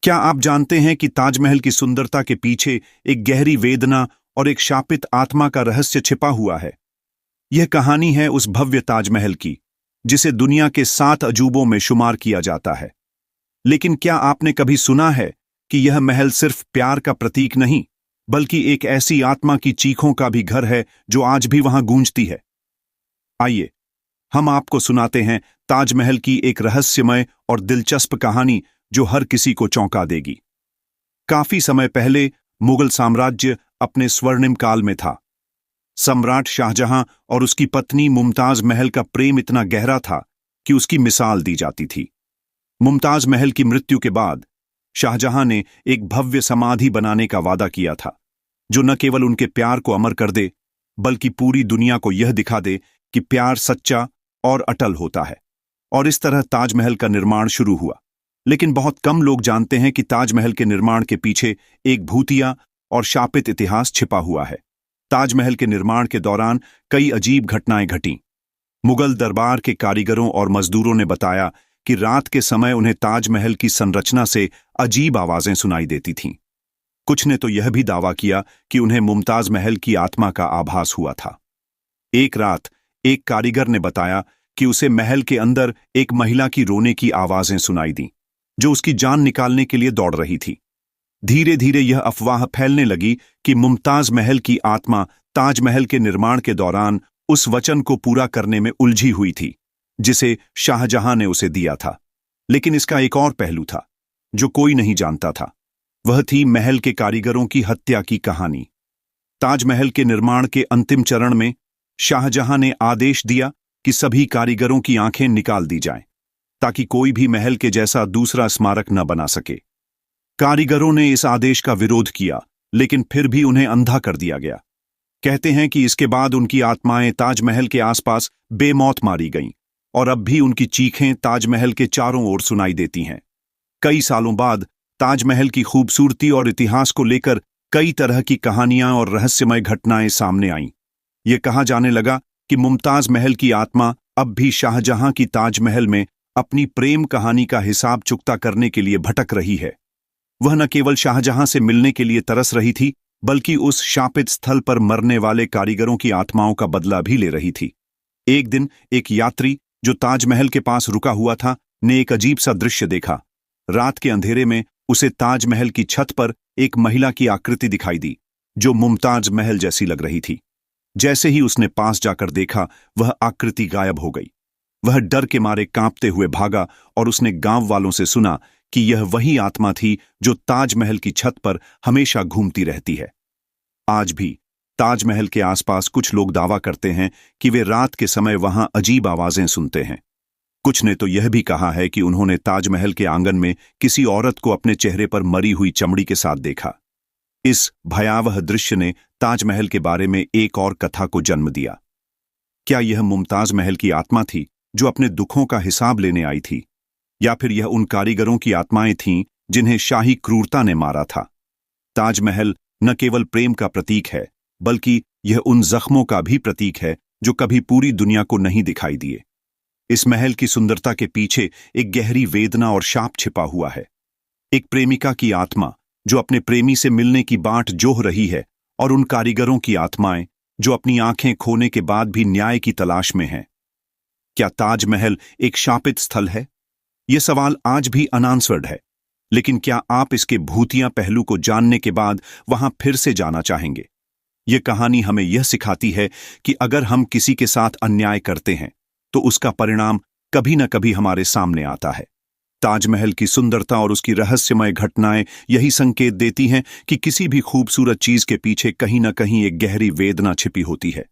क्या आप जानते हैं कि ताजमहल की सुंदरता के पीछे एक गहरी वेदना और एक शापित आत्मा का रहस्य छिपा हुआ है। यह कहानी है उस भव्य ताजमहल की, जिसे दुनिया के 7 अजूबों में शुमार किया जाता है। लेकिन क्या आपने कभी सुना है कि यह महल सिर्फ प्यार का प्रतीक नहीं, बल्कि एक ऐसी आत्मा की चीखों का भी घर है जो आज भी वहां गूंजती है? आइए, हम आपको सुनाते हैं ताजमहल की एक रहस्यमय और दिलचस्प कहानी जो हर किसी को चौंका देगी। काफी समय पहले मुगल साम्राज्य अपने स्वर्णिम काल में था। सम्राट शाहजहां और उसकी पत्नी मुमताज महल का प्रेम इतना गहरा था कि उसकी मिसाल दी जाती थी। मुमताज महल की मृत्यु के बाद शाहजहां ने एक भव्य समाधि बनाने का वादा किया था, जो न केवल उनके प्यार को अमर कर दे, बल्कि पूरी दुनिया को यह दिखा दे कि प्यार सच्चा और अटल होता है। और इस तरह ताजमहल का निर्माण शुरू हुआ। लेकिन बहुत कम लोग जानते हैं कि ताजमहल के निर्माण के पीछे एक भूतिया और शापित इतिहास छिपा हुआ है। ताजमहल के निर्माण के दौरान कई अजीब घटनाएं घटीं। मुगल दरबार के कारीगरों और मजदूरों ने बताया कि रात के समय उन्हें ताजमहल की संरचना से अजीब आवाजें सुनाई देती थीं। कुछ ने तो यह भी दावा किया कि उन्हें मुमताज महल की आत्मा का आभास हुआ था। एक रात एक कारीगर ने बताया कि उसे महल के अंदर एक महिला की रोने की आवाजें सुनाई दी, जो उसकी जान निकालने के लिए दौड़ रही थी। धीरे धीरे यह अफवाह फैलने लगी कि मुमताज महल की आत्मा ताजमहल के निर्माण के दौरान उस वचन को पूरा करने में उलझी हुई थी, जिसे शाहजहां ने उसे दिया था। लेकिन इसका एक और पहलू था, जो कोई नहीं जानता था। वह थी महल के कारीगरों की हत्या की कहानी। ताजमहल के निर्माण के अंतिम चरण में शाहजहां ने आदेश दिया कि सभी कारीगरों की आंखें निकाल दी जाएं, ताकि कोई भी महल के जैसा दूसरा स्मारक न बना सके। कारीगरों ने इस आदेश का विरोध किया, लेकिन फिर भी उन्हें अंधा कर दिया गया। कहते हैं कि इसके बाद उनकी आत्माएं ताजमहल के आसपास बेमौत मारी गईं, और अब भी उनकी चीखें ताजमहल के चारों ओर सुनाई देती हैं। कई सालों बाद ताजमहल की खूबसूरती और इतिहास को लेकर कई तरह की कहानियां और रहस्यमय घटनाएं सामने आईं। यह कहा जाने लगा कि मुमताज महल की आत्मा अब भी शाहजहां की ताजमहल में अपनी प्रेम कहानी का हिसाब चुकता करने के लिए भटक रही है। वह न केवल शाहजहां से मिलने के लिए तरस रही थी, बल्कि उस शापित स्थल पर मरने वाले कारीगरों की आत्माओं का बदला भी ले रही थी। एक दिन एक यात्री जो ताजमहल के पास रुका हुआ था, ने एक अजीब सा दृश्य देखा। रात के अंधेरे में उसे ताजमहल की छत पर एक महिला की आकृति दिखाई दी, जो मुमताज महल जैसी लग रही थी। जैसे ही उसने पास जाकर देखा, वह आकृति गायब हो गई। वह डर के मारे कांपते हुए भागा और उसने गांव वालों से सुना कि यह वही आत्मा थी जो ताजमहल की छत पर हमेशा घूमती रहती है। आज भी ताजमहल के आसपास कुछ लोग दावा करते हैं कि वे रात के समय वहां अजीब आवाजें सुनते हैं। कुछ ने तो यह भी कहा है कि उन्होंने ताजमहल के आंगन में किसी औरत को अपने चेहरे पर मरी हुई चमड़ी के साथ देखा। इस भयावह दृश्य ने ताजमहल के बारे में एक और कथा को जन्म दिया। क्या यह मुमताज महल की आत्मा थी जो अपने दुखों का हिसाब लेने आई थी, या फिर यह उन कारीगरों की आत्माएं थीं जिन्हें शाही क्रूरता ने मारा था? ताजमहल न केवल प्रेम का प्रतीक है, बल्कि यह उन जख्मों का भी प्रतीक है जो कभी पूरी दुनिया को नहीं दिखाई दिए। इस महल की सुंदरता के पीछे एक गहरी वेदना और शाप छिपा हुआ है। एक प्रेमिका की आत्मा जो अपने प्रेमी से मिलने की बाट जोह रही है, और उन कारीगरों की आत्माएं जो अपनी आंखें खोने के बाद भी न्याय की तलाश में हैं। क्या ताजमहल एक शापित स्थल है? यह सवाल आज भी अनआंसर्ड है। लेकिन क्या आप इसके भूतिया पहलू को जानने के बाद वहां फिर से जाना चाहेंगे? यह कहानी हमें यह सिखाती है कि अगर हम किसी के साथ अन्याय करते हैं, तो उसका परिणाम कभी न कभी हमारे सामने आता है। ताजमहल की सुंदरता और उसकी रहस्यमय घटनाएं यही संकेत देती हैं कि किसी भी खूबसूरत चीज के पीछे कहीं न कहीं एक गहरी वेदना छिपी होती है।